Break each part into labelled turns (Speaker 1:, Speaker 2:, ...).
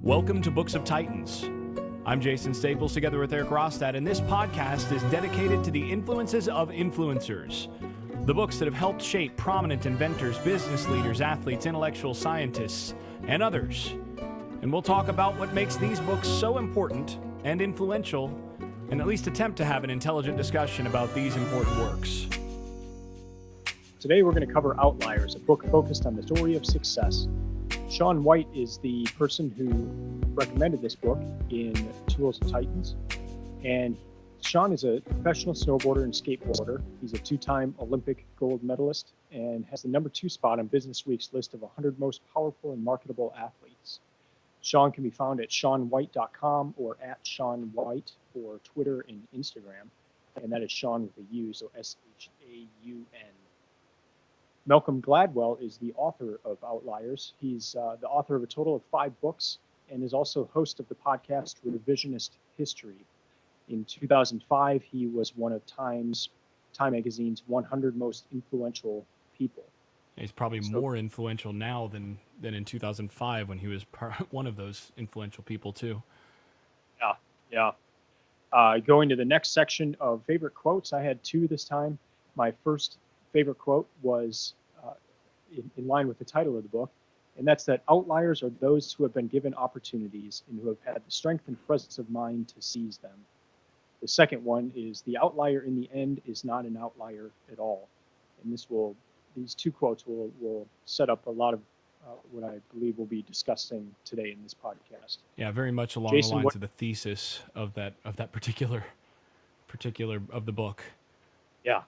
Speaker 1: Welcome to Books of Titans. I'm Jason Staples together with Erik Rostad, and this podcast is dedicated to the influences of influencers. The books that have helped shape prominent inventors, business leaders, athletes, intellectual scientists, and others. And we'll talk about what makes these books so important and influential, and at least attempt to have an intelligent discussion about these important works.
Speaker 2: Today we're going to cover Outliers, a book focused on the story of success. Shaun White is the person who recommended this book in Tools of Titans. And Shaun is a professional snowboarder and skateboarder. He's a two-time Olympic gold medalist and has the number 2 spot on Business Week's list of 100 most powerful and marketable athletes. Shaun can be found at shaunwhite.com or at Shaun White for Twitter and Instagram. And that is Shaun with a U, so S-H-A-U-N. Malcolm Gladwell is the author of Outliers. He's the author of a total of 5 books and is also host of the podcast Revisionist History. In 2005, he was one of Time Magazine's 100 most influential people.
Speaker 1: He's probably more influential now than in 2005 when he was one of those influential people too.
Speaker 2: Yeah. Going to the next section of favorite quotes, I had 2 this time. My first favorite quote was in line with the title of the book, and that's that outliers are those who have been given opportunities and who have had the strength and presence of mind to seize them. The second one is the outlier in the end is not an outlier at all. And these 2 quotes will set up a lot of what I believe we'll be discussing today in this podcast.
Speaker 1: Yeah, very much along the lines of the thesis of that particular of the book.
Speaker 2: Yeah.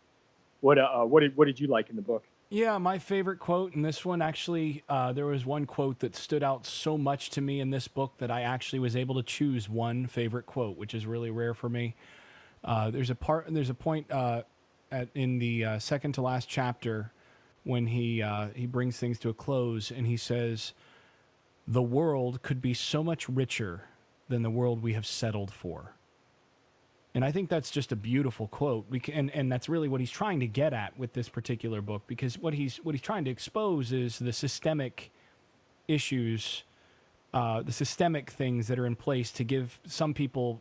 Speaker 2: What did you like in the book?
Speaker 1: Yeah, my favorite quote in this one, actually, there was one quote that stood out so much to me in this book that I actually was able to choose one favorite quote, which is really rare for me. There's a point in the second to last chapter when he brings things to a close, and he says, "The world could be so much richer than the world we have settled for." And I think that's just a beautiful quote, and that's really what he's trying to get at with this particular book, because what he's trying to expose is the systemic issues, the systemic things that are in place to give some people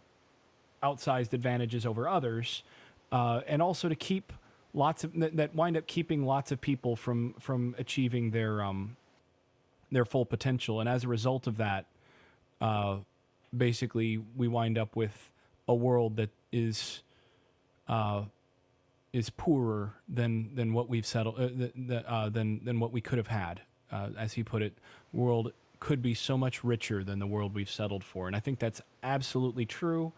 Speaker 1: outsized advantages over others, and also to keep that wind up keeping lots of people from achieving their full potential. And as a result of that, basically we wind up with a world that is poorer than what we've settled, than what we could have had. As he put it, world could be so much richer than the world we've settled for, and I think that's absolutely true.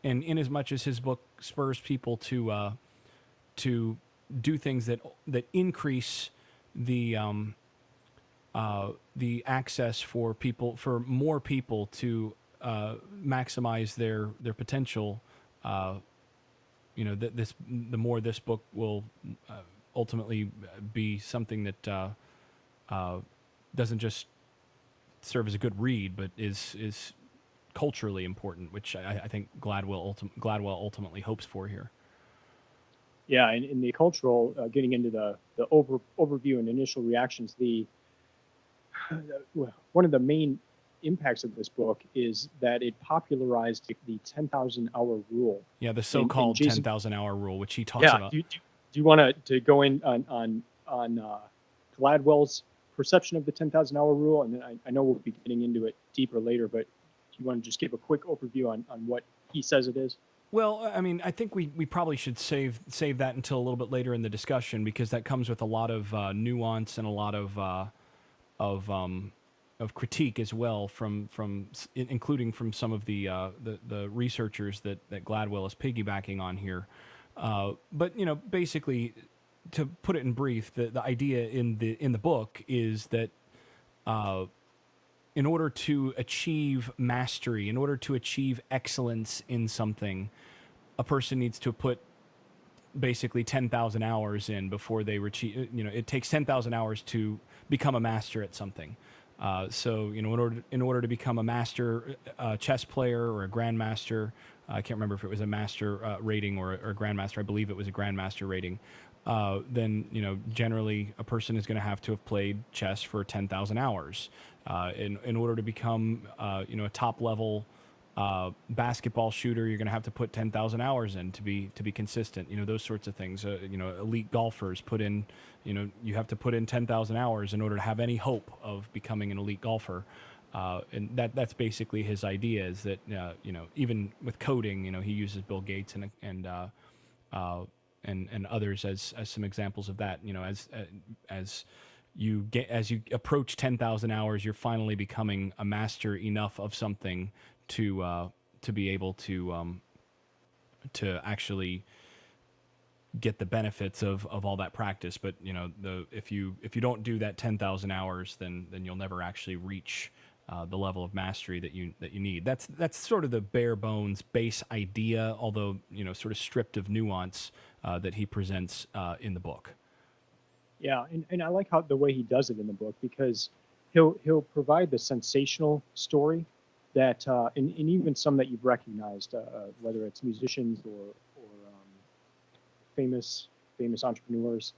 Speaker 1: And in as much as his book spurs people to do things that increase the access for more people to maximize their potential, the more this book will ultimately be something that doesn't just serve as a good read, but is culturally important, which I think Gladwell ultimately hopes for here.
Speaker 2: Yeah, and in the cultural, getting into the overview and initial reactions, one of the main impacts of this book is that it popularized the 10,000-hour rule.
Speaker 1: Yeah, the so-called 10,000-hour rule, which he talks about.
Speaker 2: Do you want to go in on Gladwell's perception of the 10,000-hour rule? And then I know we'll be getting into it deeper later, but do you want to just give a quick overview on what he says it is?
Speaker 1: Well, I mean, I think we probably should save that until a little bit later in the discussion, because that comes with a lot of nuance and a lot of critique as well, including from some of the researchers that Gladwell is piggybacking on here. But basically, to put it in brief, the idea in the book is that in order to achieve mastery, in order to achieve excellence in something, a person needs to put basically 10,000 hours in before they achieve. It takes 10,000 hours to become a master at something. So in order to become a master chess player or a grandmaster, I can't remember if it was a master rating or a grandmaster. I believe it was a grandmaster rating. Then generally a person is going to have played chess for 10,000 hours. In order to become a top level basketball shooter, you're going to have to put 10,000 hours in to be consistent. Those sorts of things. Elite golfers put in. You have to put in 10,000 hours in order to have any hope of becoming an elite golfer. And that's basically his idea. Is that even with coding, he uses Bill Gates and others as some examples of that. As you approach 10,000 hours, you're finally becoming a master enough of something to be able to actually get the benefits of all that practice. But if you don't do that 10,000 hours, then you'll never actually reach the level of mastery that you need. That's sort of the bare bones base idea, although sort of stripped of nuance that he presents in the book.
Speaker 2: Yeah, and I like how the way he does it in the book, because he'll provide the sensational story that and even some that you've recognized, whether it's musicians or famous entrepreneurs,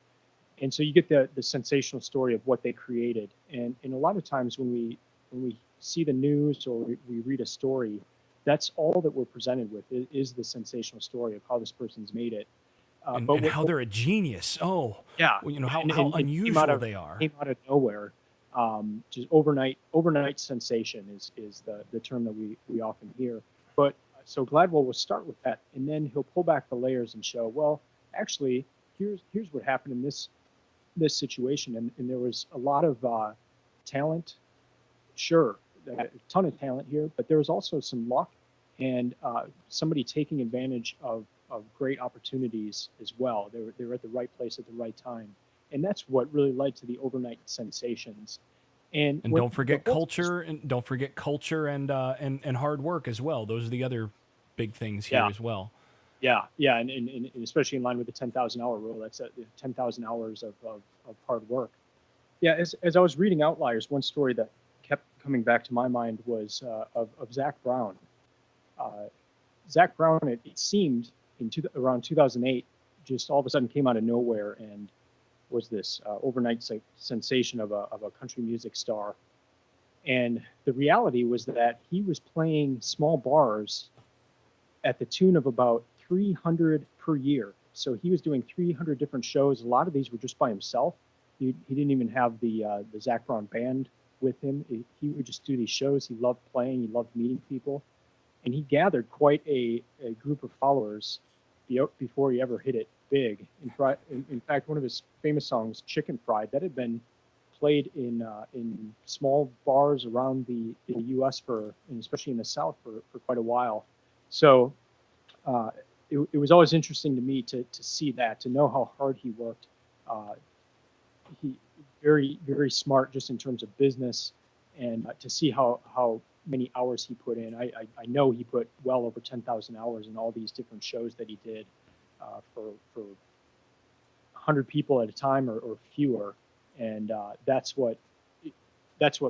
Speaker 2: and so you get the sensational story of what they created. And a lot of times when we see the news or we read a story, that's all that we're presented with is the sensational story of how this person's made it.
Speaker 1: And how they're a genius. Oh,
Speaker 2: yeah.
Speaker 1: Well, how unusual they are.
Speaker 2: Came out of nowhere. Just overnight sensation is the term that we often hear. But so Gladwell will start with that, and then he'll pull back the layers and show, well, actually, here's what happened in this situation, and there was a lot of talent. Sure, a ton of talent here, but there was also some luck and somebody taking advantage of great opportunities as well. They were at the right place at the right time, and that's what really led to the overnight sensations. And
Speaker 1: don't forget culture, and hard work as well. Those are the other big things here as well.
Speaker 2: Yeah, and especially in line with the 10,000 hour rule. That's 10,000 hours of hard work. Yeah, as I was reading Outliers, one story that kept coming back to my mind was of Zach Brown. Zach Brown, it seemed around 2008, just all of a sudden came out of nowhere and was this overnight sensation of a country music star. And the reality was that he was playing small bars at the tune of about 300 per year. So he was doing 300 different shows. A lot of these were just by himself. He didn't even have the Zach Brown band with him. He would just do these shows. He loved playing. He loved meeting people. And he gathered quite a group of followers before he ever hit it big. In fact, one of his famous songs, Chicken Fried, that had been played in small bars around the U.S. and especially in the South for quite a while. So it was always interesting to me to see that, to know how hard he worked. He very, very smart just in terms of business, and to see how many hours he put in. I know he put well over 10,000 hours in all these different shows that he did for 100 people at a time or fewer, and that's what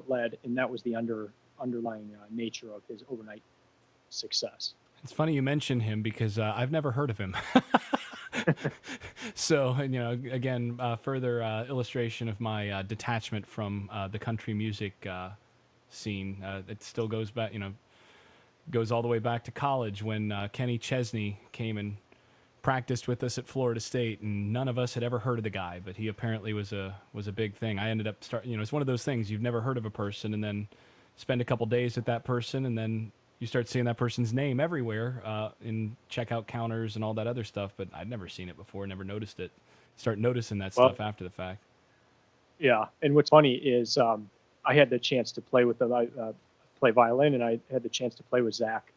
Speaker 2: led, and that was the underlying nature of his overnight success.
Speaker 1: It's funny you mention him because I've never heard of him. So, again, further illustration of my detachment from the country music scene. It still goes back, goes all the way back to college when Kenny Chesney came and practiced with us at Florida State, and none of us had ever heard of the guy, but he apparently was a big thing. I ended up it's one of those things, you've never heard of a person, and then spend a couple days with that person, and then you start seeing that person's name everywhere in checkout counters and all that other stuff, but I'd never seen it before, never noticed it. Start noticing that stuff after the fact.
Speaker 2: Yeah, and what's funny is I had the chance to play with play violin, and I had the chance to play with Zach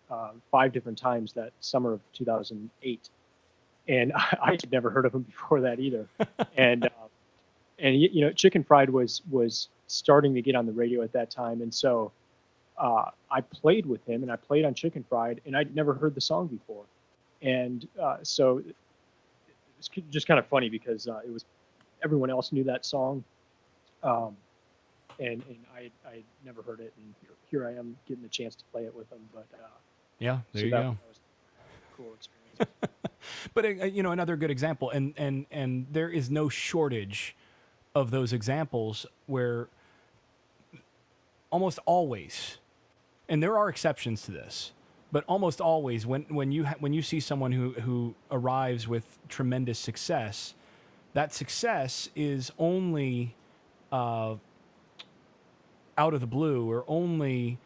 Speaker 2: 5 different times that summer of 2008, and I had never heard of him before that either. And Chicken Fried was starting to get on the radio at that time, and so I played with him, and I played on Chicken Fried, and I'd never heard the song before. And so it's just kind of funny because it was everyone else knew that song, and I never heard it, and here I am getting the chance to play it with him. But
Speaker 1: yeah, there you go.
Speaker 2: That was a cool experience.
Speaker 1: But another good example, and there is no shortage of those examples where almost always, and there are exceptions to this, but almost always when you see someone who arrives with tremendous success, that success is only out of the blue, or only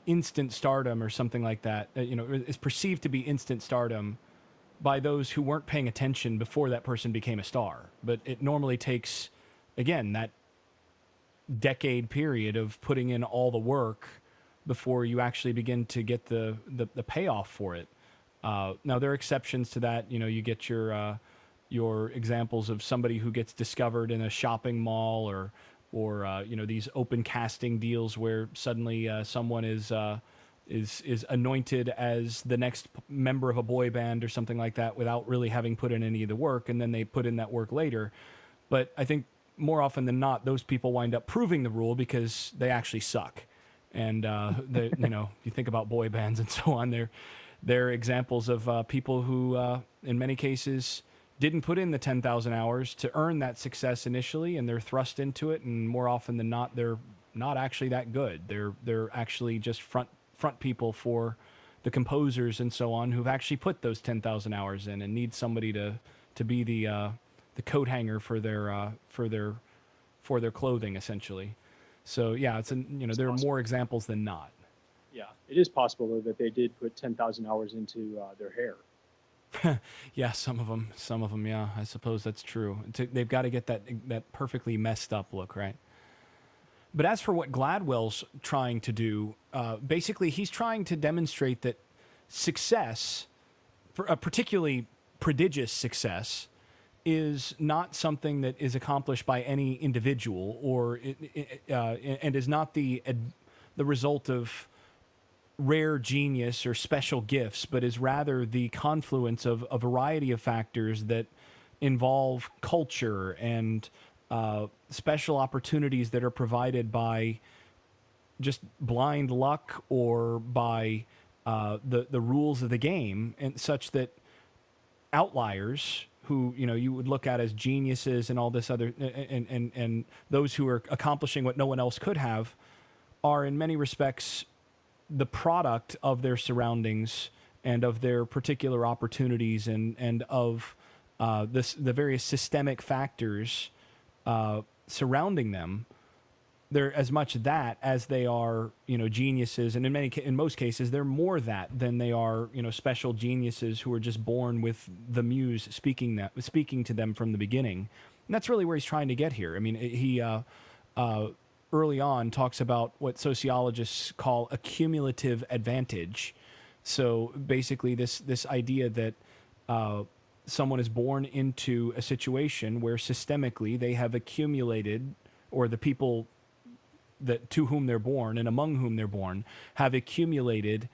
Speaker 1: instant stardom or something like that. Is perceived to be instant stardom by those who weren't paying attention before that person became a star. But it normally takes, again, that decade period of putting in all the work before you actually begin to get the payoff for it. Now, there are exceptions to that. You get your examples of somebody who gets discovered in a shopping mall, or these open casting deals where suddenly someone is anointed as the next member of a boy band or something like that without really having put in any of the work, and then they put in that work later. But I think more often than not, those people wind up proving the rule because they actually suck. And you think about boy bands and so on. They're examples of people who, in many cases, didn't put in the 10,000 hours to earn that success initially, and they're thrust into it. And more often than not, they're not actually that good. They're actually just front people for the composers and so on, who've actually put those 10,000 hours in and need somebody to be the coat hanger for their clothing, essentially. So yeah, there are more examples than not.
Speaker 2: Yeah, it is possible though that they did put 10,000 hours into their hair.
Speaker 1: Yeah, some of them. Yeah, I suppose that's true. They've got to get that perfectly messed up look, right? But as for what Gladwell's trying to do, basically he's trying to demonstrate that success, particularly prodigious success, is not something that is accomplished by any individual, and is not the result of rare genius or special gifts, but is rather the confluence of a variety of factors that involve culture and special opportunities that are provided by just blind luck, or by the rules of the game, and such that outliers, who you would look at as geniuses and all this other, and those who are accomplishing what no one else could have, are in many respects the product of their surroundings and of their particular opportunities, and of the various systemic factors surrounding them. They're as much that as they are, geniuses, and in most cases, they're more that than they are, special geniuses who are just born with the muse speaking to them from the beginning. And that's really where he's trying to get here. I mean, he early on talks about what sociologists call a cumulative advantage. So basically, this idea that someone is born into a situation where systemically they have accumulated, or the people that to whom they're born and among whom they're born have accumulated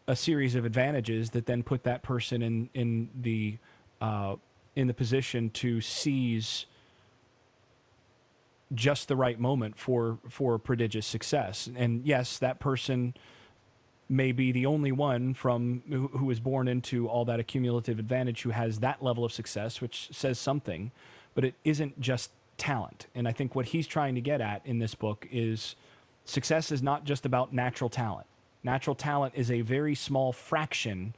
Speaker 1: a series of advantages that then put that person in the position to seize just the right moment for prodigious success. And yes, that person may be the only one who is born into all that accumulative advantage who has that level of success, which says something, but it isn't just talent. And I think what he's trying to get at in this book is success is not just about natural talent. Natural talent is a very small fraction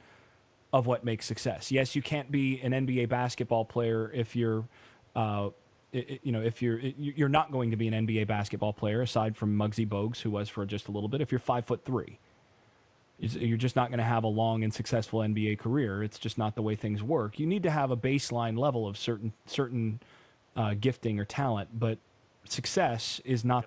Speaker 1: of what makes success. Yes, you can't be an NBA basketball player if you're you're not going to be an NBA basketball player, aside from Muggsy Bogues, who was for just a little bit, if you're 5'3". You're just not going to have a long and successful NBA career. It's just not the way things work. You need to have a baseline level of certain gifting or talent, but success is not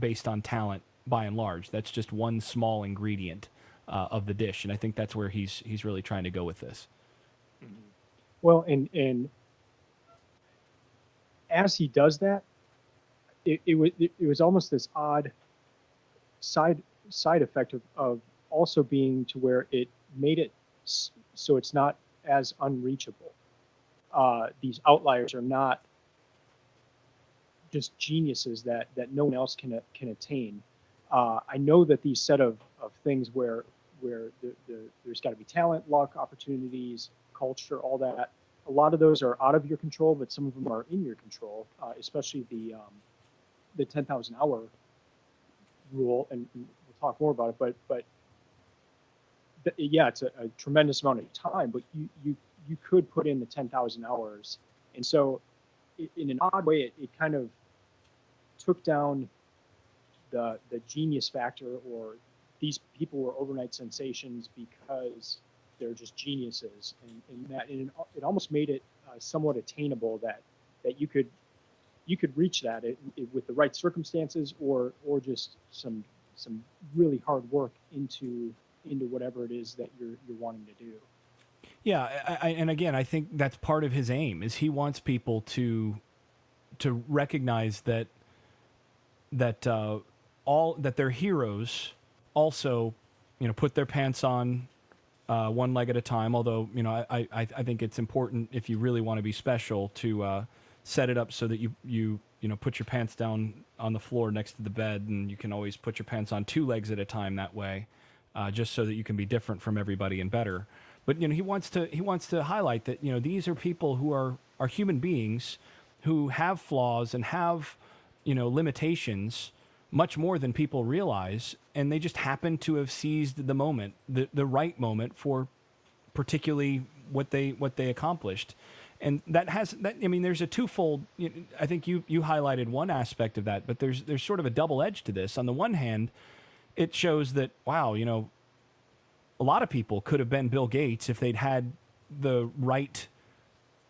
Speaker 1: based on talent by and large. That's just one small ingredient of the dish, and I think that's where he's really trying to go with this.
Speaker 2: Well, and as he does that, it was almost this odd side effect of also being to where it made it so it's not as unreachable. These outliers are not just geniuses that no one else can attain. I know that these set of things where there's got to be talent, luck, opportunities, culture, all that. A lot of those are out of your control, but some of them are in your control. Especially the 10,000 hour rule, and we'll talk more about it. But yeah, it's a tremendous amount of time. But you could put in the 10,000 hours, and so in an odd way, it kind of took down the genius factor, or these people were overnight sensations because they're just geniuses, and it almost made it somewhat attainable that you could reach that with the right circumstances, or just some really hard work into whatever it is that you're wanting to do.
Speaker 1: Yeah, and again, I think that's part of his aim is he wants people to recognize that all that their heroes also, put their pants on one leg at a time. Although I think it's important if you really want to be special to set it up so that you put your pants down on the floor next to the bed, and you can always put your pants on two legs at a time that way, just so that you can be different from everybody and better. But he wants to highlight that these are people who are human beings who have flaws and have limitations much more than people realize, and they just happen to have seized the moment, the right moment for particularly what they accomplished. And there's a twofold. I think you highlighted one aspect of that, but there's sort of a double edge to this. On the one hand, it shows that wow, a lot of people could have been Bill Gates if they'd had the right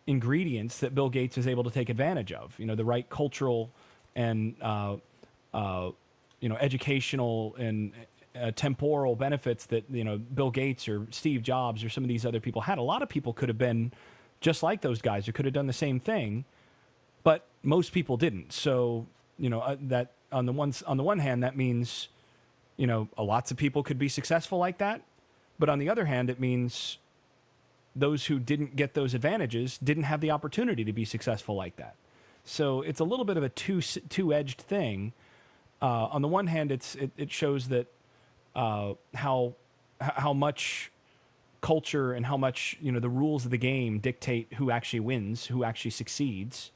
Speaker 1: ingredients that Bill Gates is able to take advantage of. The right cultural and educational and temporal benefits that Bill Gates or Steve Jobs or some of these other people had. A lot of people could have been just like those guys, who could have done the same thing, but most people didn't. So that on the one hand, that means lots of people could be successful like that, but on the other hand, it means those who didn't get those advantages didn't have the opportunity to be successful like that. So it's a little bit of a two-edged thing. On the one hand, it shows that how much culture and how much the rules of the game dictate who actually wins, who actually succeeds,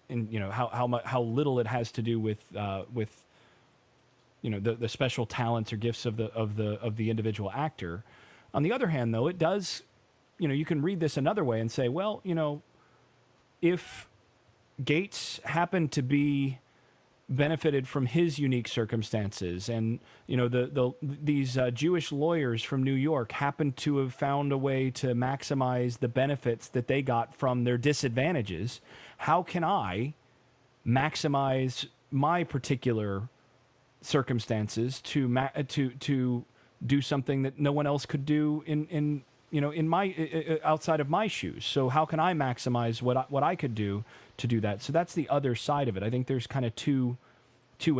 Speaker 1: and how little it has to do with the special talents or gifts of the individual actor. On the other hand, though, it does, you can read this another way and say, well, if Gates happened to be benefited from his unique circumstances, and these Jewish lawyers from New York happened to have found a way to maximize the benefits that they got from their disadvantages, how can I maximize my particular circumstances to do something that no one else could do in my outside of my shoes? So how can I maximize what I could do to do that? So that's the other side of it. I think there's kind of two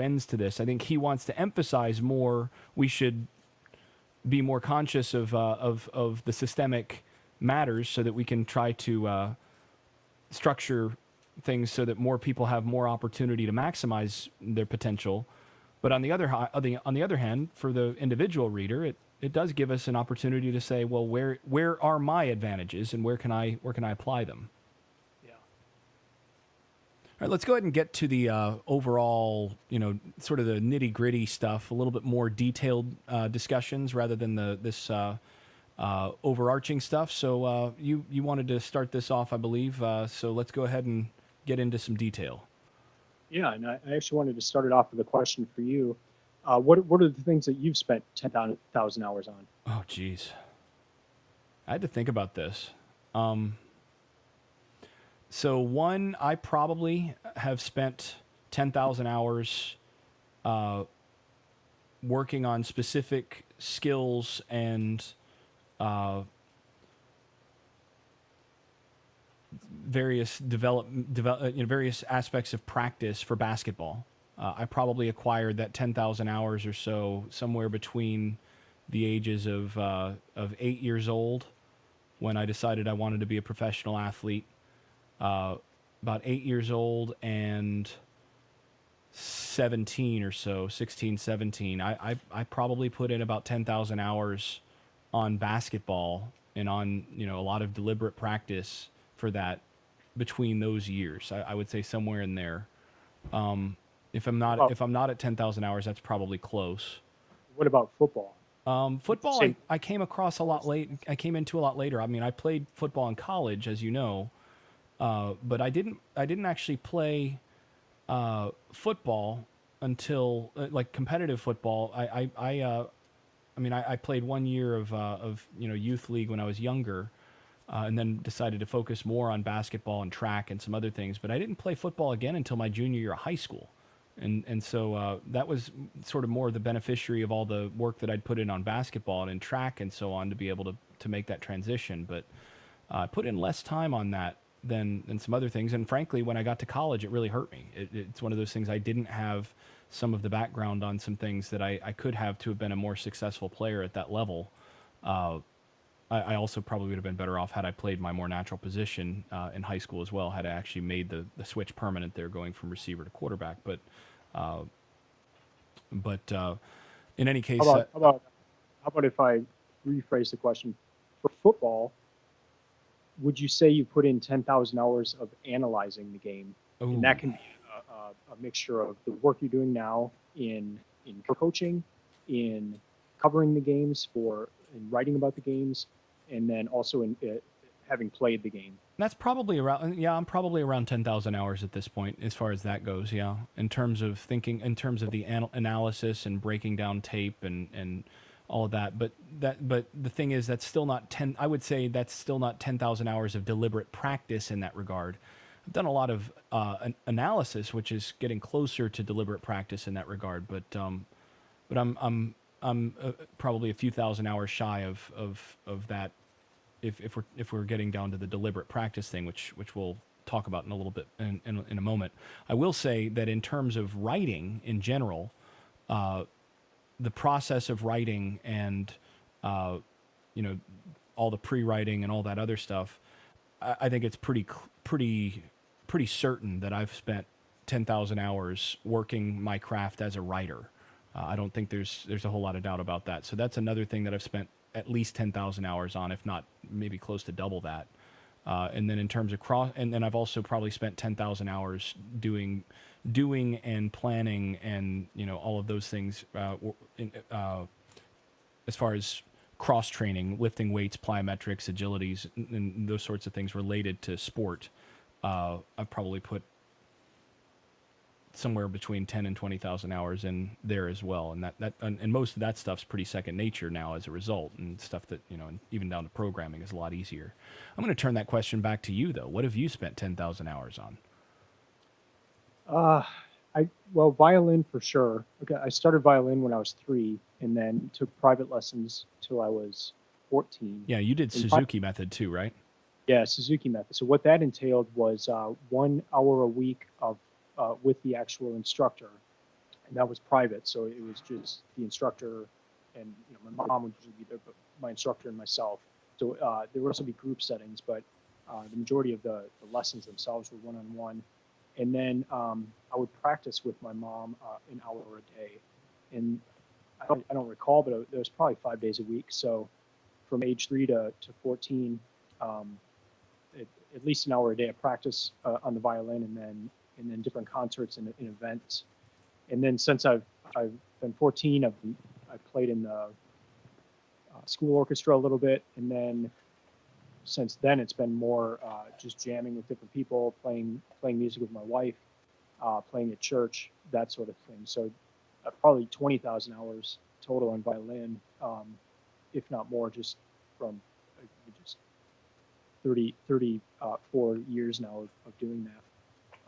Speaker 1: ends to this. I think he wants to emphasize more. We should be more conscious of the systemic matters, so that we can try to structure things so that more people have more opportunity to maximize their potential. But on the other hand, for the individual reader, it does give us an opportunity to say, well, where are my advantages, and where can I apply them?
Speaker 2: Yeah.
Speaker 1: All right, let's go ahead and get to the overall, sort of the nitty gritty stuff, a little bit more detailed discussions rather than this overarching stuff. So you wanted to start this off, I believe. So let's go ahead and get into some detail.
Speaker 2: Yeah, and I actually wanted to start it off with a question for you. What are the things that you've spent 10,000 hours on?
Speaker 1: Oh, geez. I had to think about this. So one, I probably have spent 10,000 hours working on specific skills and various various aspects of practice for basketball. I probably acquired that 10,000 hours or so somewhere between the ages of 8 years old, when I decided I wanted to be a professional athlete, about 8 years old, and 17 or so, 16, 17. I probably put in about 10,000 hours on basketball, and on a lot of deliberate practice for that between those years. I would say somewhere in there. If I'm not at 10,000 hours, that's probably close.
Speaker 2: What about football?
Speaker 1: Football, I came across a lot late. I came into a lot later. I mean, I played football in college, as you know, but I didn't actually play football until like competitive football. I mean, I played 1 year of youth league when I was younger, and then decided to focus more on basketball and track and some other things. But I didn't play football again until my junior year of high school, and so that was sort of more the beneficiary of all the work that I'd put in on basketball and in track and so on to be able to make that transition. But I put in less time on that than some other things. And frankly, when I got to college, it really hurt me. It's one of those things I didn't have some of the background on some things that I could have to have been a more successful player at that level. I also probably would have been better off had I played my more natural position in high school as well, had I actually made the switch permanent there going from receiver to quarterback. But in any case...
Speaker 2: How about if I rephrase the question? For football, would you say you put in 10,000 hours of analyzing the game?
Speaker 1: Ooh.
Speaker 2: And that can be a mixture of the work you're doing now in coaching, in covering the games, in writing about the games, and then also in having played the game.
Speaker 1: That's probably around, I'm probably around 10,000 hours at this point as far as that goes, yeah. In terms of thinking, in terms of the analysis and breaking down tape and all of that. But the thing is, that's still not I would say that's still not 10,000 hours of deliberate practice in that regard. I've done a lot of analysis, which is getting closer to deliberate practice in that regard. But I'm probably a few thousand hours shy of that. If we're getting down to the deliberate practice thing, which we'll talk about in a little bit in a moment. I will say that in terms of writing in general, the process of writing and all the pre-writing and all that other stuff, I think it's pretty certain that I've spent 10,000 hours working my craft as a writer. I don't think there's a whole lot of doubt about that. So that's another thing that I've spent at least 10,000 hours on, if not maybe close to double that. And then in terms of and then I've also probably spent 10,000 hours doing and planning and all of those things as far as cross training, lifting weights, plyometrics, agilities, and those sorts of things related to sport. I've probably put somewhere between 10 and 20,000 hours in there as well. And and most of that stuff's pretty second nature now as a result, and stuff that, and even down to programming is a lot easier. I'm going to turn that question back to you though. What have you spent 10,000 hours on?
Speaker 2: Violin for sure. Okay, I started violin when I was 3 and then took private lessons till I was 14.
Speaker 1: Yeah, you did Suzuki method too, right?
Speaker 2: Yeah, Suzuki method. So what that entailed was 1 hour a week of with the actual instructor, and that was private. So it was just the instructor, and my mom would usually be there, but my instructor and myself. So there would also be group settings, but the majority of the lessons themselves were one-on-one. And then I would practice with my mom an hour a day, and I don't recall, but it was probably 5 days a week. So from age 3 to 14, at least an hour a day of practice on the violin, and then different concerts and events. And then since I've been 14, I've played in the school orchestra a little bit, and then since then it's been more just jamming with different people, playing music with my wife, playing at church, that sort of thing. So probably 20,000 hours total on violin, if not more, just from just 34 years now of doing that.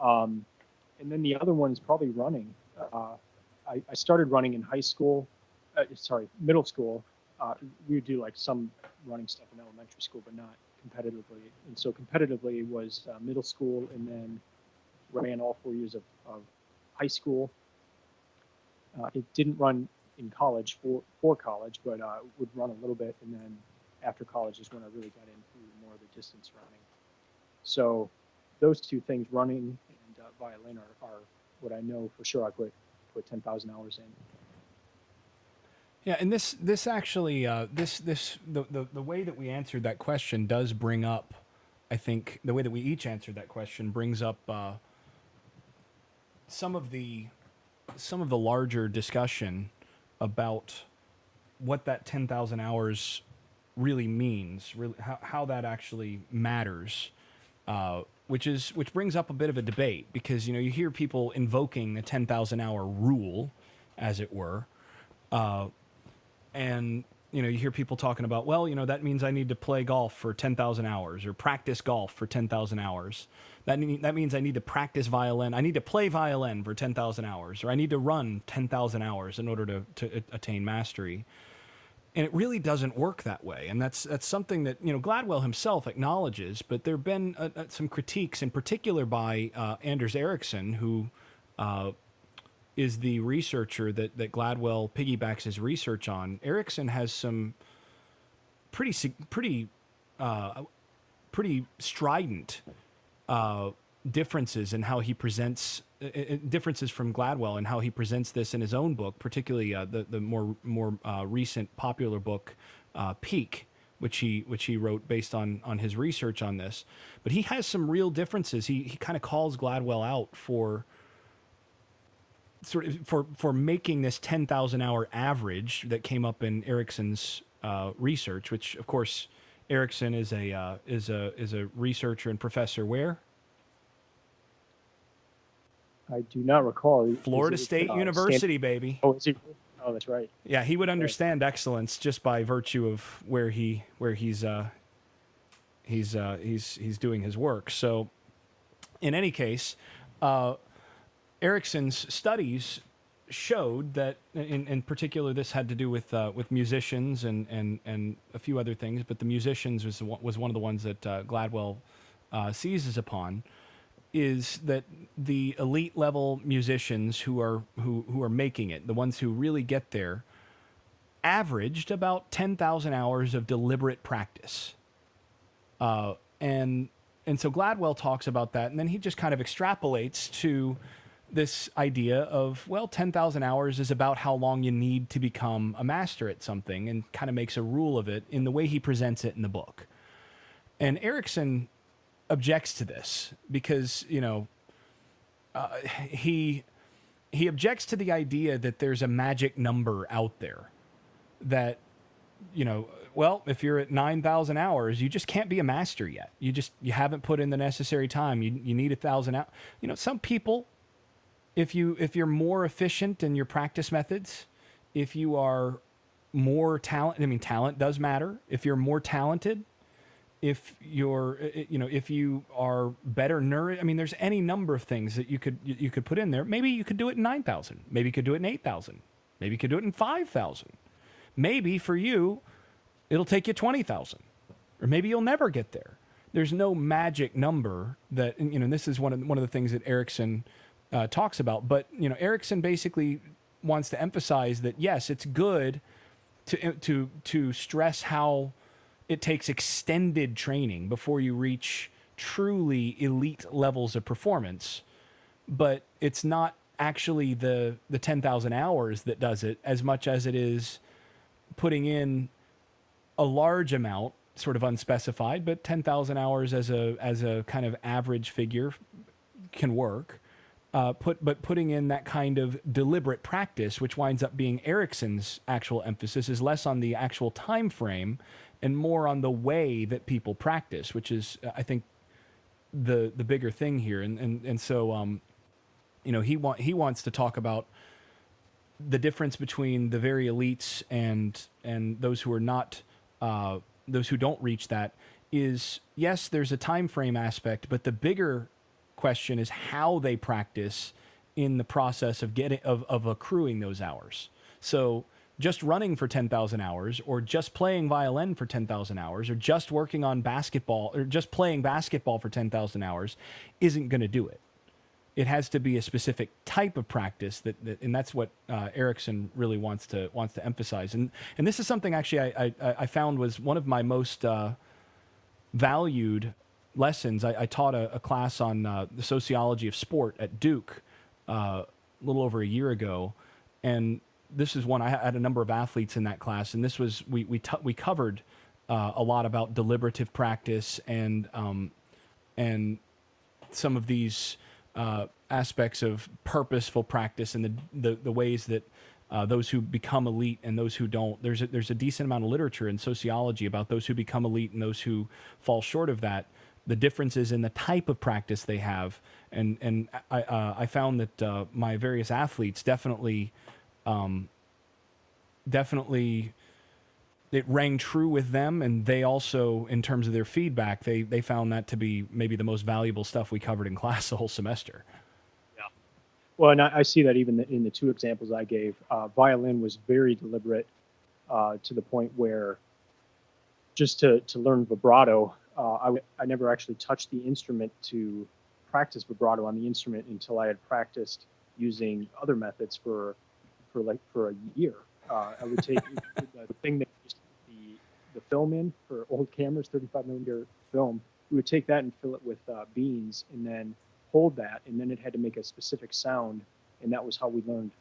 Speaker 2: And then the other one is probably running. I started running in middle school. We would do like some running stuff in elementary school, but not competitively. And so competitively was middle school, and then ran all 4 years of high school. It didn't run in college for college, but would run a little bit. And then after college is when I really got into more of the distance running. So those two things, running and violin, are what I know for sure I put 10,000 hours in.
Speaker 1: Yeah, and this actually the way that we answered that question does bring up, I think the way that we each answered that question brings up some of the some of the larger discussion about what that 10,000 hours really means, really how that actually matters, which brings up a bit of a debate, because you hear people invoking the 10,000 hour rule, as it were, and you hear people talking about, well, that means I need to play golf for 10,000 hours or practice golf for 10,000 hours. That means I need to practice violin. I need to play violin for 10,000 hours, or I need to run 10,000 hours in order to attain mastery. And it really doesn't work that way. And that's something that, Gladwell himself acknowledges, but there have been some critiques, in particular by Anders Ericsson, who is the researcher that Gladwell piggybacks his research on. Ericsson has some pretty strident differences in how he presents differences from Gladwell and how he presents this in his own book, particularly the more recent popular book, Peak, which he wrote based on his research on this. But he has some real differences. He kind of calls Gladwell out for making this 10,000 hour average that came up in Ericsson's research, which of course Ericsson is a researcher and professor where?
Speaker 2: I do not recall.
Speaker 1: Florida State University, baby.
Speaker 2: Oh, is it? Oh, that's right.
Speaker 1: Yeah, he would understand excellence just by virtue of where he's doing his work. So, in any case, Ericsson's studies showed that, in particular, this had to do with musicians and a few other things, but the musicians was one of the ones that Gladwell seizes upon, is that the elite level musicians who are making it, the ones who really get there, averaged about 10,000 hours of deliberate practice. And so Gladwell talks about that, and then he just kind of extrapolates to this idea of, well, 10,000 hours is about how long you need to become a master at something, and kind of makes a rule of it in the way he presents it in the book. And Ericsson objects to this because, he objects to the idea that there's a magic number out there that, well, if you're at 9,000 hours, you just can't be a master yet. You haven't put in the necessary time. You need 1,000 hours. Some people, if you're more efficient in your practice methods, if you are more talent does matter. If you're more talented, if you are better nourished, there's any number of things that you could put in there. Maybe you could do it in 9,000. Maybe you could do it in 8,000. Maybe you could do it in 5,000. Maybe for you, it'll take you 20,000, or maybe you'll never get there. There's no magic number that, and this is one of the things that Ericsson talks about. But Ericsson basically wants to emphasize that yes, it's good to stress how it takes extended training before you reach truly elite levels of performance, but it's not actually the 10,000 hours that does it as much as it is putting in a large amount, sort of unspecified, but 10,000 hours as a kind of average figure can work. But putting in that kind of deliberate practice, which winds up being Ericsson's actual emphasis, is less on the actual time frame and more on the way that people practice, which is, I think, the bigger thing here. And so, he wants to talk about the difference between the very elites and those who are not, those who don't reach that. Is yes, there's a time frame aspect, but the bigger question is how they practice in the process of accruing those hours. So just running for 10,000 hours, or just playing violin for 10,000 hours, or just working on basketball, or just playing basketball for 10,000 hours isn't going to do it. It has to be a specific type of practice and that's what Ericsson really wants to emphasize. And this is something actually I found was one of my most valued lessons. I taught a class on the sociology of sport at Duke a little over a year ago, and this is one I had a number of athletes in that class, and this was we covered a lot about deliberative practice and some of these aspects of purposeful practice and the ways that those who become elite and those who don't. There's a decent amount of literature in sociology about those who become elite and those who fall short of that. The differences in the type of practice they have, and I found that my various athletes definitely it rang true with them, and they also, in terms of their feedback, they found that to be maybe the most valuable stuff we covered in class the whole semester.
Speaker 2: Yeah. Well, and I see that even in the two examples I gave. Violin was very deliberate to the point where just to learn vibrato, I never actually touched the instrument to practice vibrato on the instrument until I had practiced using other methods for a year. I would take the thing that used the film in for old cameras, 35 millimeter film. We would take that and fill it with beans, and then hold that, and then it had to make a specific sound, and that was how we learned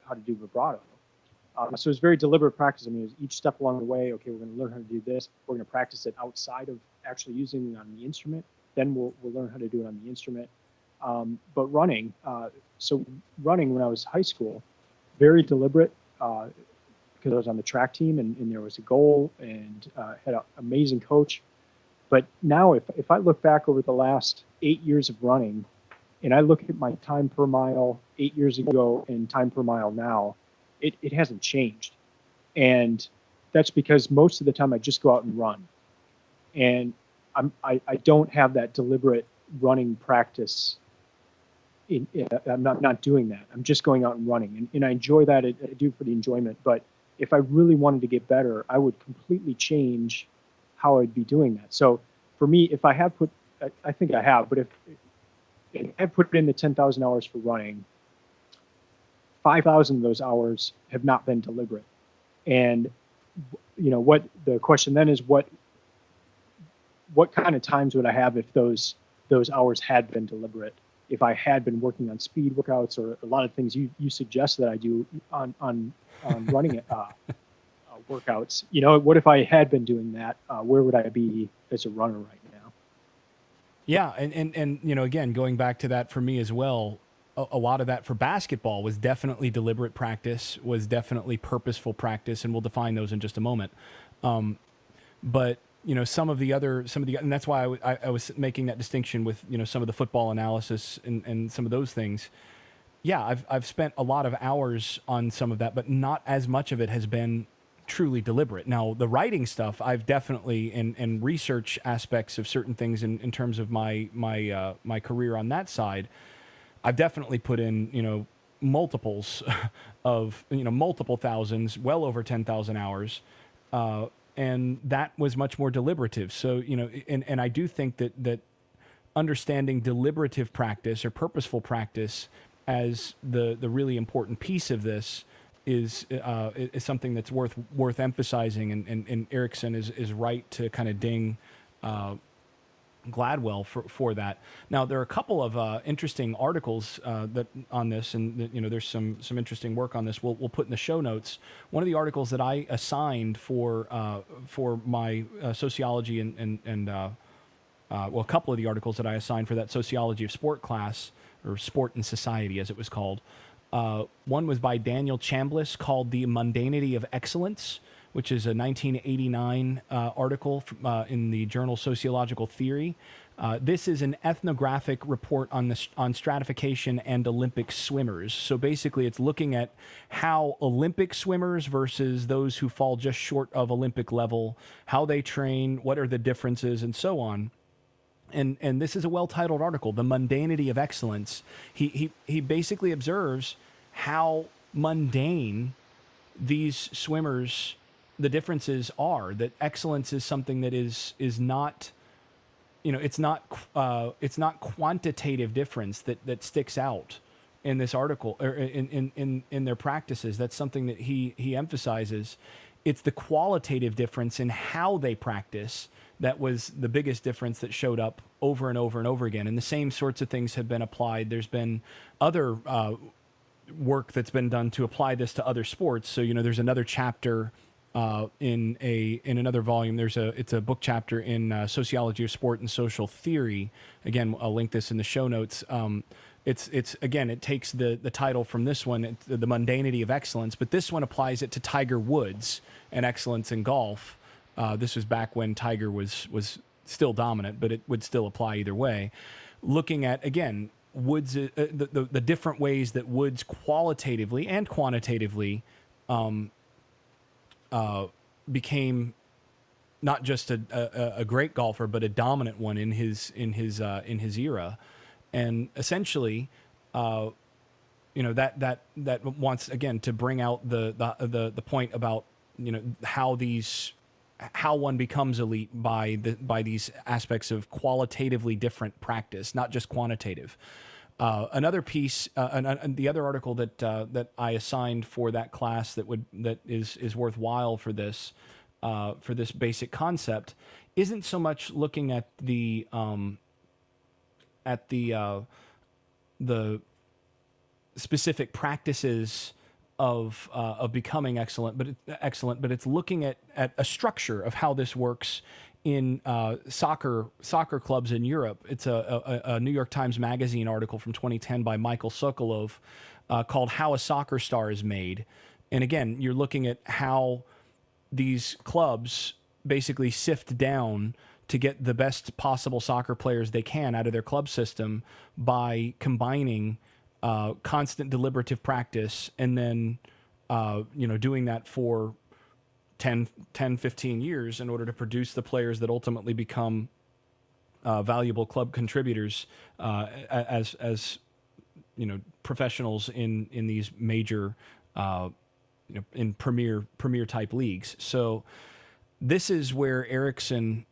Speaker 2: how to do vibrato. So it was very deliberate practice. I mean, it was each step along the way. Okay, we're going to learn how to do this. We're going to practice it outside of actually using it on the instrument. Then we'll learn how to do it on the instrument. But running, running when I was high school, very deliberate. Because I was on the track team and there was a goal and had an amazing coach. But now if I look back over the last 8 years of running and I look at my time per mile 8 years ago and time per mile now, it hasn't changed. And that's because most of the time I just go out and run. And I don't have that deliberate running practice. I'm not doing that. I'm just going out and running. And I enjoy that. I do for the enjoyment. But if I really wanted to get better, I would completely change how I'd be doing that. So for me, if I have I think I have, but if I've put in the 10,000 hours for running, 5,000 of those hours have not been deliberate. And, what the question then is, what kind of times would I have if those hours had been deliberate? If I had been working on speed workouts or a lot of things you suggest that I do on running workouts, what if I had been doing that? Where would I be as a runner right now?
Speaker 1: Yeah, and again, going back to that for me as well, a lot of that for basketball was definitely deliberate practice, was definitely purposeful practice, and we'll define those in just a moment. But some of the, and that's why I was making that distinction with, some of the football analysis and some of those things. Yeah, I've spent a lot of hours on some of that, but not as much of it has been truly deliberate. Now, the writing stuff, I've definitely, and research aspects of certain things in terms of my career on that side, I've definitely put in, multiples of, multiple thousands, well over 10,000 hours. And that was much more deliberative. So, and I do think that understanding deliberative practice or purposeful practice as the really important piece of this is something that's worth emphasizing. And Erickson is right to kind of ding Gladwell for that. Now, there are a couple of interesting articles that on this, and there's some interesting work on this. We'll put in the show notes. One of the articles that I assigned for my sociology and a couple of the articles that I assigned for that sociology of sport class, or sport and society as it was called. One was by Daniel Chambliss called "The Mundanity of Excellence," which is a 1989 article in the journal Sociological Theory. This is an ethnographic report on stratification and Olympic swimmers. So basically, it's looking at how Olympic swimmers versus those who fall just short of Olympic level, how they train, what are the differences, and so on. And this is a well-titled article, "The Mundanity of Excellence." He basically observes how mundane these swimmers, the differences are, that excellence is something that is not, it's not quantitative difference that sticks out in this article or in their practices. That's something that he emphasizes. It's the qualitative difference in how they practice that was the biggest difference that showed up over and over and over again. And the same sorts of things have been applied. There's been other work that's been done to apply this to other sports. So, there's another chapter in another volume. It's a book chapter in Sociology of Sport and Social Theory. Again, I'll link this in the show notes. It's again, it takes the title from this one, the Mundanity of Excellence, but this one applies it to Tiger Woods and excellence in golf. This was back when Tiger was still dominant, but it would still apply either way. Looking at, again, Woods, the different ways that Woods qualitatively and quantitatively became not just a great golfer, but a dominant one in his era, and essentially, that wants, again, to bring out the point about how one becomes elite by these aspects of qualitatively different practice, not just quantitative. Another piece, the other article that I assigned for that class that is worthwhile for this basic concept isn't so much looking at the specific practices of becoming excellent, but it's looking at a structure of how this works in soccer clubs in Europe. It's a New York Times Magazine article from 2010 by Michael Sokolov called "How a Soccer Star is Made." And again, you're looking at how these clubs basically sift down to get the best possible soccer players they can out of their club system by combining constant deliberative practice and then doing that for 10, 15 years in order to produce the players that ultimately become valuable club contributors as professionals in these major in premier type leagues. So this is where Erikson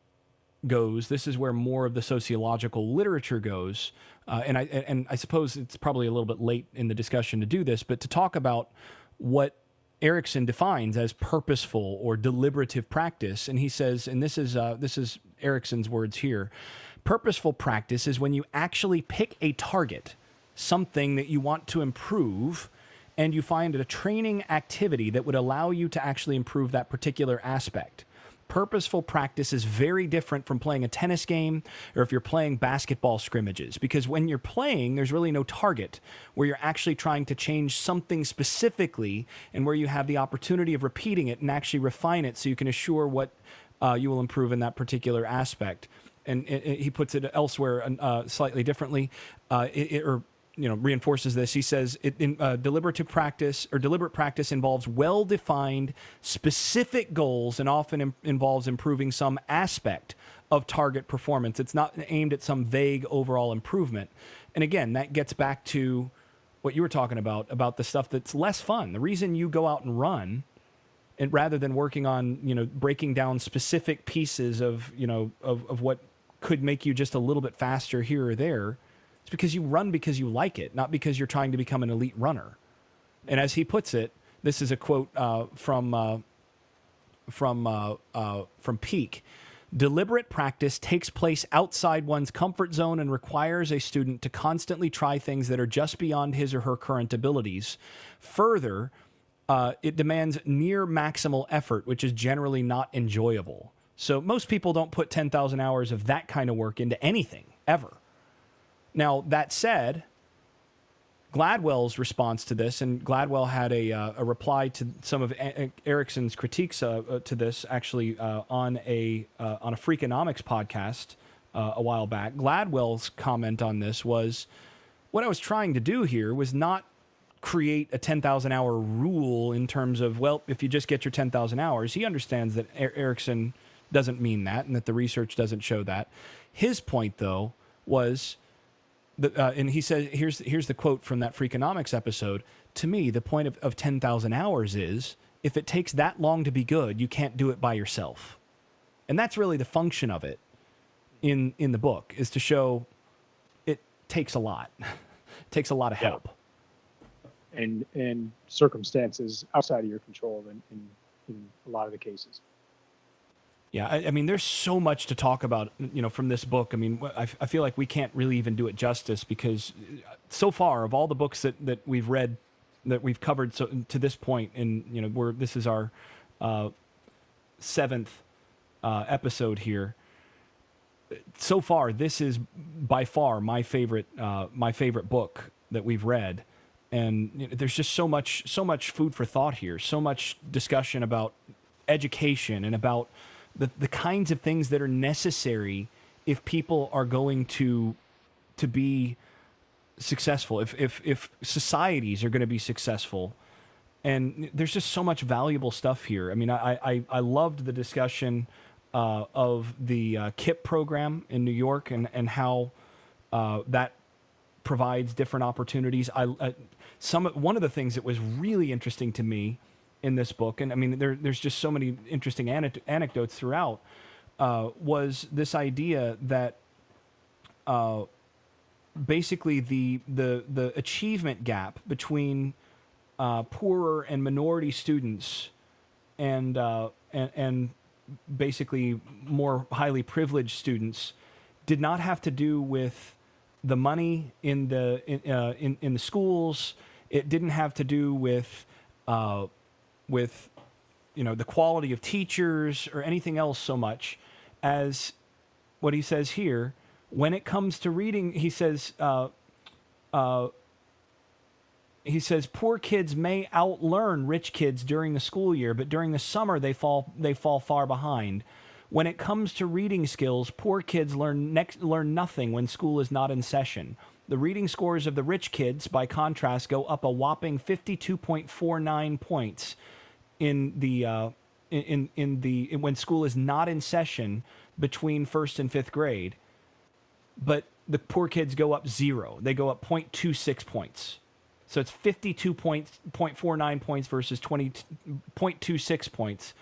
Speaker 1: goes. This is where more of the sociological literature goes. And I suppose it's probably a little bit late in the discussion to do this, but to talk about what Erikson defines as purposeful or deliberative practice. And he says, and this is Erikson's words here, purposeful practice is when you actually pick a target, something that you want to improve, and you find a training activity that would allow you to actually improve that particular aspect. Purposeful practice is very different from playing a tennis game or if you're playing basketball scrimmages, because when you're playing, there's really no target where you're actually trying to change something specifically and where you have the opportunity of repeating it and actually refine it so you can assure what you will improve in that particular aspect. And he puts it elsewhere slightly differently, reinforces this. He says deliberate practice involves well-defined, specific goals and often involves improving some aspect of target performance. It's not aimed at some vague overall improvement. And again, that gets back to what you were talking about the stuff that's less fun. The reason you go out and run, and rather than working on, breaking down specific pieces of what could make you just a little bit faster here or there, it's because you run because you like it, not because you're trying to become an elite runner. And as he puts it, this is a quote from Peak. Deliberate practice takes place outside one's comfort zone and requires a student to constantly try things that are just beyond his or her current abilities. Further, it demands near maximal effort, which is generally not enjoyable. So most people don't put 10,000 hours of that kind of work into anything, ever. Now, that said, Gladwell's response to this, and Gladwell had a reply to some of Erikson's critiques to this, actually on a Freakonomics podcast a while back. Gladwell's comment on this was, what I was trying to do here was not create a 10,000 hour rule in terms of, well, if you just get your 10,000 hours. He understands that Erikson doesn't mean that and that the research doesn't show that. His point, though, was... and he said, here's the quote from that Freakonomics episode. To me, the point of 10,000 hours is, if it takes that long to be good, you can't do it by yourself. And that's really the function of it in the book, is to show it takes a lot. It takes a lot of help.
Speaker 2: And circumstances outside of your control in a lot of the cases.
Speaker 1: Yeah, I mean, there's so much to talk about, from this book. I mean, I feel like we can't really even do it justice, because so far, of all the books that we've read, that we've covered to this point, and this is our 7th episode here. So far, this is by far my favorite book that we've read, and there's just so much food for thought here, so much discussion about education and about the kinds of things that are necessary if people are going to be successful, if societies are going to be successful. And there's just so much valuable stuff here. I mean, I loved the discussion of the KIP program in New York and how that provides different opportunities. One of the things that was really interesting to me in this book, and I mean, there's just so many interesting anecdotes throughout, was this idea that basically the achievement gap between poorer and minority students and basically more highly privileged students did not have to do with the money in the schools. It didn't have to do with the quality of teachers or anything else so much as what he says here. When it comes to reading, he says poor kids may outlearn rich kids during the school year, but during the summer they fall far behind. When it comes to reading skills, poor kids learn nothing when school is not in session. The reading scores of the rich kids, by contrast, go up a whopping 52.49 points when school is not in session between 1st and 5th grade. But the poor kids go up 0. They go up 0.26 points. So it's 52.49 points versus 20.26 points.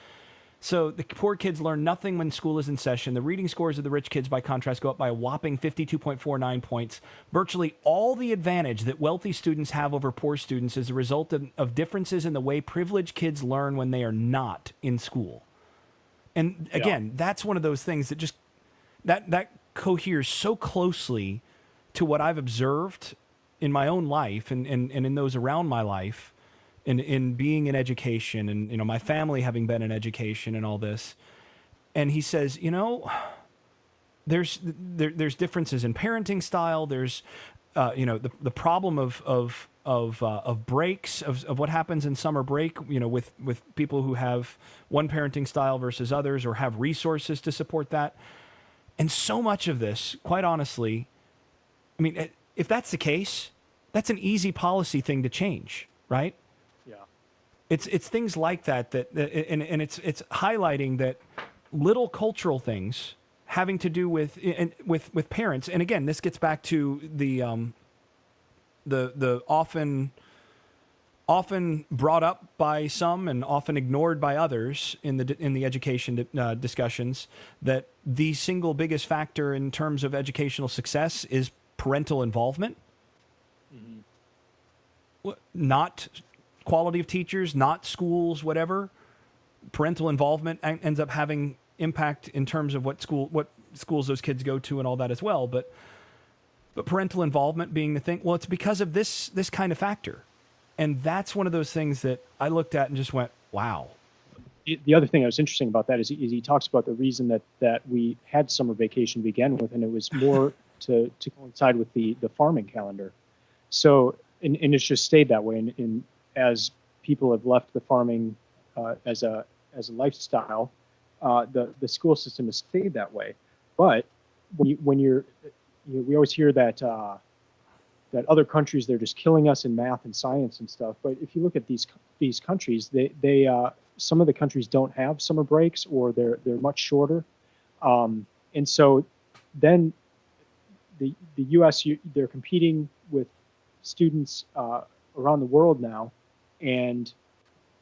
Speaker 1: So the poor kids learn nothing when school is in session. The reading scores of the rich kids, by contrast, go up by a whopping 52.49 points. Virtually all the advantage that wealthy students have over poor students is a result of differences in the way privileged kids learn when they are not in school. And again, that's one of those things that just that coheres so closely to what I've observed in my own life and in those around my life, in being in education and my family having been in education and all this. And he says, there's differences in parenting style. There's the problem of breaks of what happens in summer break, with people who have one parenting style versus others or have resources to support that. And so much of this, quite honestly, I mean, if that's the case, that's an easy policy thing to change, right?
Speaker 2: Yeah.
Speaker 1: It's things like that and it's highlighting that little cultural things having to do with parents. And again, this gets back to the often brought up by some and often ignored by others in the education discussions, that the single biggest factor in terms of educational success is parental involvement. Mm-hmm. Not quality of teachers, not schools, whatever. Parental involvement ends up having impact in terms of what schools those kids go to and all that as well. But parental involvement being the thing, well, it's because of this kind of factor. And that's one of those things that I looked at and just went, wow.
Speaker 2: The other thing that was interesting about that is he talks about the reason that we had summer vacation to begin with, and it was more to coincide with the farming calendar. So, and it's just stayed that way. And as people have left the farming as a lifestyle, the school system has stayed that way. But we always hear that other countries, they're just killing us in math and science and stuff. But if you look at these countries, they some of the countries don't have summer breaks, or they're much shorter. And so then the U.S., they're competing with students around the world now, and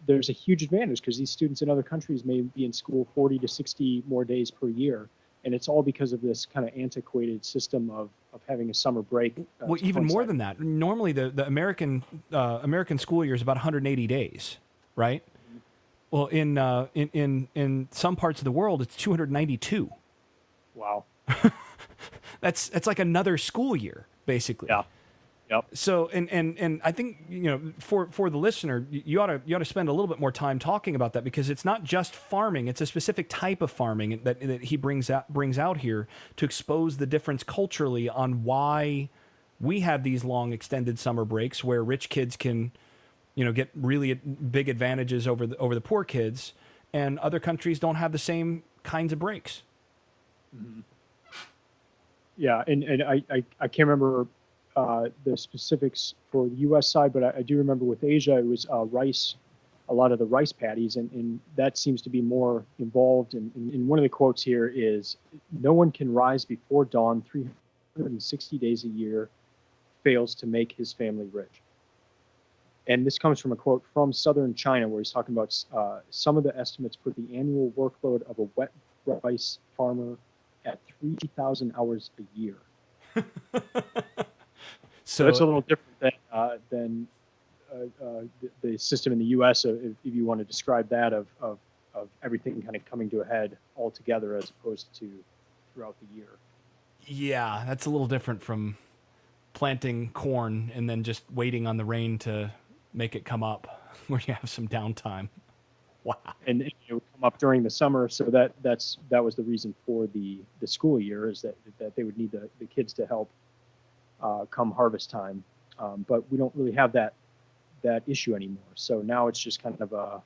Speaker 2: there's a huge advantage because these students in other countries may be in school 40 to 60 more days per year. And it's all because of this kind of antiquated system of having a summer break.
Speaker 1: Well, even more than that. Normally, the American school year is about 180 days, right? Mm-hmm. Well, in some parts of the world, it's 292.
Speaker 2: Wow.
Speaker 1: That's like another school year, basically.
Speaker 2: Yeah. Yep.
Speaker 1: So, and I think, for the listener, you ought to spend a little bit more time talking about that, because it's not just farming; it's a specific type of farming that he brings out here to expose the difference culturally on why we have these long extended summer breaks where rich kids can, get really big advantages over the poor kids, and other countries don't have the same kinds of breaks.
Speaker 2: Mm-hmm. Yeah, and I can't remember the specifics for the U.S. side, but I do remember with Asia, it was rice, a lot of the rice paddies, and that seems to be more involved. And one of the quotes here is, "No one can rise before dawn 360 days a year, fails to make his family rich." And this comes from a quote from southern China, where he's talking about some of the estimates put the annual workload of a wet rice farmer at 3,000 hours a year. So that's a little different than the system in the U.S. If you want to describe that of everything kind of coming to a head all together as opposed to throughout the year.
Speaker 1: Yeah, that's a little different from planting corn and then just waiting on the rain to make it come up, where you have some downtime. Wow.
Speaker 2: And it would come up during the summer, so that was the reason for the school year, is that they would need the kids to help come harvest time. But we don't really have that issue anymore. So now it's just kind of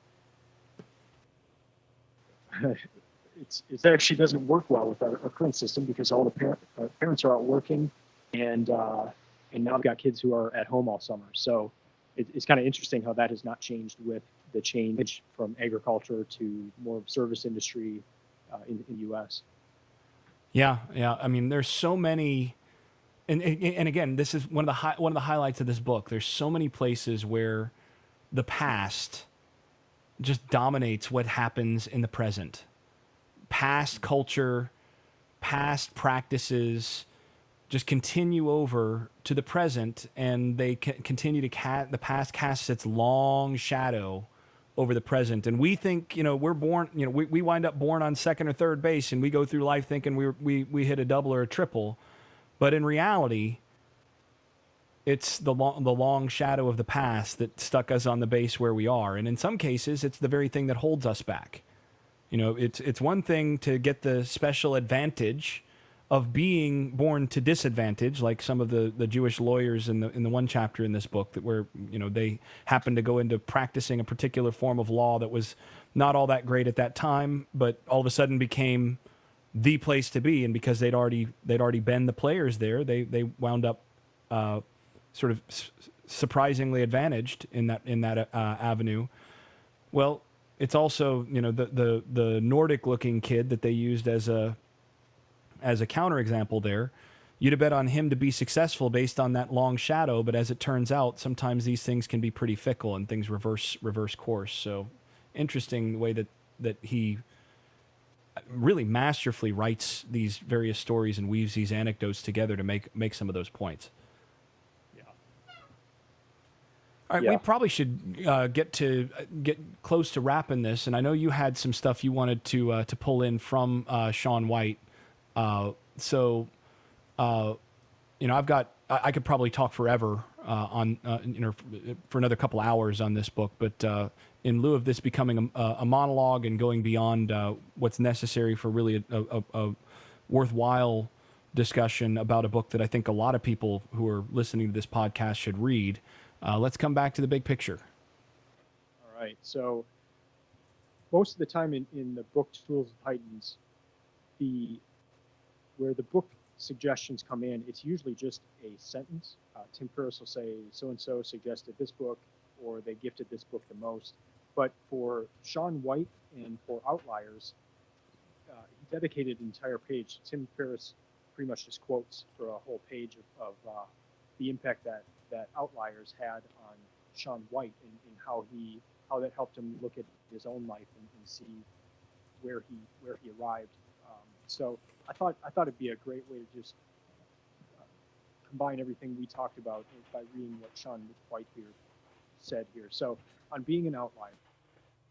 Speaker 2: it actually doesn't work well with our current system, because all the parents are out working, and now we've got kids who are at home all summer. So it's kind of interesting how that has not changed with the change from agriculture to more service industry in the U.S.
Speaker 1: Yeah. I mean, there's so many, and again, this is one of the highlights of this book. There's so many places where the past just dominates what happens in the present. Past culture, past practices just continue over to the present, and they continue to the past casts its long shadow over the present. And we think, we're born, we wind up born on second or third base, and we go through life thinking we hit a double or a triple. But in reality, it's the long shadow of the past that stuck us on the base where we are. And in some cases, it's the very thing that holds us back. It's one thing to get the special advantage of being born to disadvantage, like some of the Jewish lawyers in the one chapter in this book, that where they happened to go into practicing a particular form of law that was not all that great at that time, but all of a sudden became the place to be. And because they'd already been the players there, they wound up sort of surprisingly advantaged in that avenue. Well, it's also the Nordic looking kid that they used as a counterexample there. You'd have bet on him to be successful based on that long shadow, but as it turns out, sometimes these things can be pretty fickle and things reverse course. So interesting the way that he really masterfully writes these various stories and weaves these anecdotes together to make some of those points.
Speaker 2: Yeah.
Speaker 1: All right, we probably should get close to wrapping this, and I know you had some stuff you wanted to pull in from Shaun White. I could probably talk forever for another couple hours on this book, but in lieu of this becoming a monologue and going beyond what's necessary for really a worthwhile discussion about a book that I think a lot of people who are listening to this podcast should read, let's come back to the big picture.
Speaker 2: All right. So most of the time in the book Tools of Titans, where the book suggestions come in, it's usually just a sentence. Tim Ferriss will say, so-and-so suggested this book, or they gifted this book the most. But for Shaun White and for Outliers, he dedicated an entire page. Tim Ferriss pretty much just quotes for a whole page of the impact that Outliers had on Shaun White, and how that helped him look at his own life and see where he arrived. So I thought it'd be a great way to just combine everything we talked about by reading what Shaun White here said here. So on being an outlier,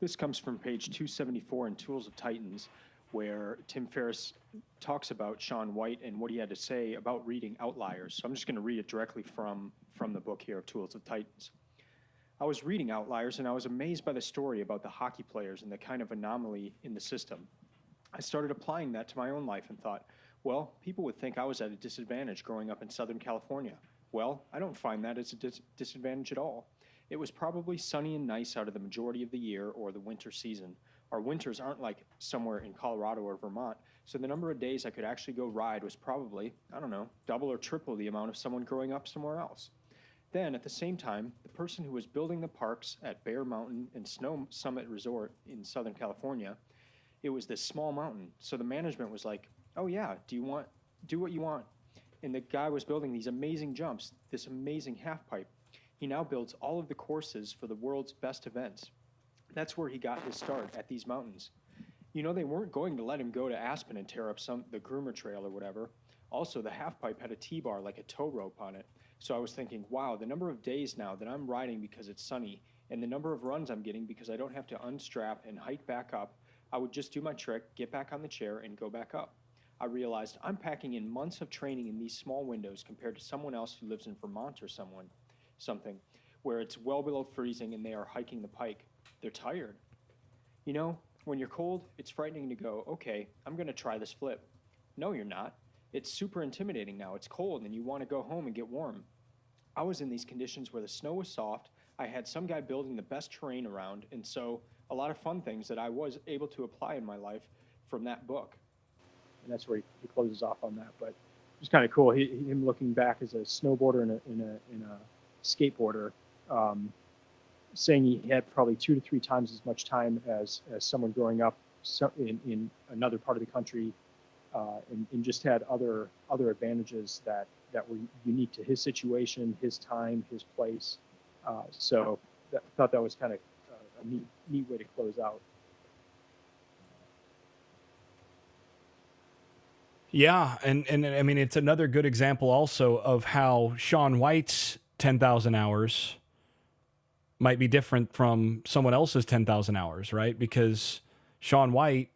Speaker 2: this comes from page 274 in Tools of Titans, where Tim Ferriss talks about Shaun White and what he had to say about reading Outliers. So I'm just going to read it directly from from the book here of Tools of Titans. I was reading Outliers, and I was amazed by the story about the hockey players and the kind of anomaly in the system. I started applying that to my own life and thought, well, people would think I was at a disadvantage growing up in Southern California. Well, I don't find that as a disadvantage at all. It was probably sunny and nice out of the majority of the year or the winter season. Our winters aren't like somewhere in Colorado or Vermont, so the number of days I could actually go ride was probably, I don't know, double or triple the amount of someone growing up somewhere else. Then, at the same time, the person who was building the parks at Bear Mountain and Snow Summit Resort in Southern California, it was this small mountain. So the management was like, oh yeah, do what you want. And the guy was building these amazing jumps, this amazing half pipe. He now builds all of the courses for the world's best events. That's where he got his start, at these mountains. You know, they weren't going to let him go to Aspen and tear up the groomer trail or whatever. Also, the half pipe had a T-bar, like a tow rope on it. So I was thinking, wow, the number of days now that I'm riding because it's sunny and the number of runs I'm getting because I don't have to unstrap and hike back up, I would just do my trick, get back on the chair, and go back up. I realized I'm packing in months of training in these small windows compared to someone else who lives in Vermont or something, where it's well below freezing and they are hiking the pike. They're tired. You know, when you're cold, it's frightening to go, okay, I'm going to try this flip. No, you're not. It's super intimidating now. It's cold and you want to go home and get warm. I was in these conditions where the snow was soft. I had some guy building the best terrain around, and so a lot of fun things that I was able to apply in my life from that book. And that's where he closes off on that. But it's kind of cool. Him looking back as a snowboarder and a skateboarder, saying he had probably 2 to 3 times as much time as someone growing up in another part of the country. And just had other advantages that were unique to his situation, his time, his place. So I thought that was kind of a neat way to close out.
Speaker 1: Yeah, and I mean, it's another good example also of how Shaun White's 10,000 hours might be different from someone else's 10,000 hours, right? Because Shaun White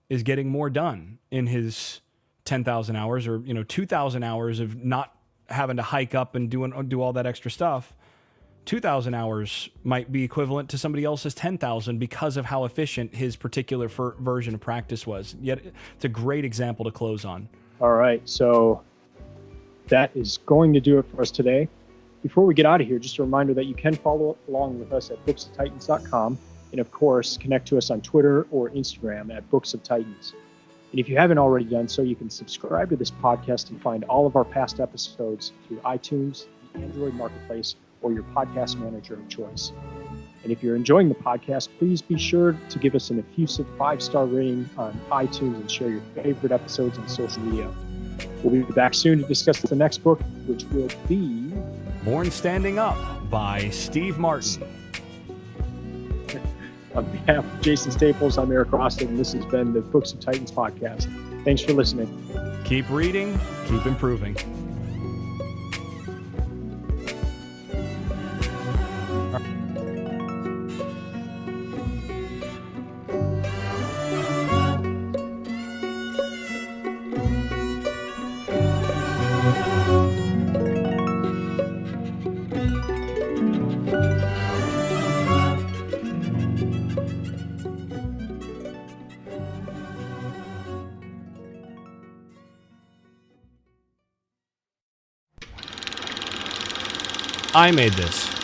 Speaker 1: is getting more done in his 10,000 hours or, 2,000 hours of not having to hike up and do all that extra stuff. 2,000 hours might be equivalent to somebody else's 10,000 because of how efficient his particular version of practice was. Yet it's a great example to close on.
Speaker 2: All right. So that is going to do it for us today. Before we get out of here, just a reminder that you can follow along with us at booksoftitans.com. And of course, connect to us on Twitter or Instagram at Books of Titans. And if you haven't already done so, you can subscribe to this podcast and find all of our past episodes through iTunes, the Android Marketplace, or your podcast manager of choice. And if you're enjoying the podcast, please be sure to give us an effusive 5-star rating on iTunes and share your favorite episodes on social media. We'll be back soon to discuss the next book, which will be
Speaker 1: Born Standing Up by Steve Martin.
Speaker 2: On behalf of Jason Staples, I'm Erik Rostad, and this has been the Books of Titans podcast. Thanks for listening.
Speaker 1: Keep reading, keep improving. I made this.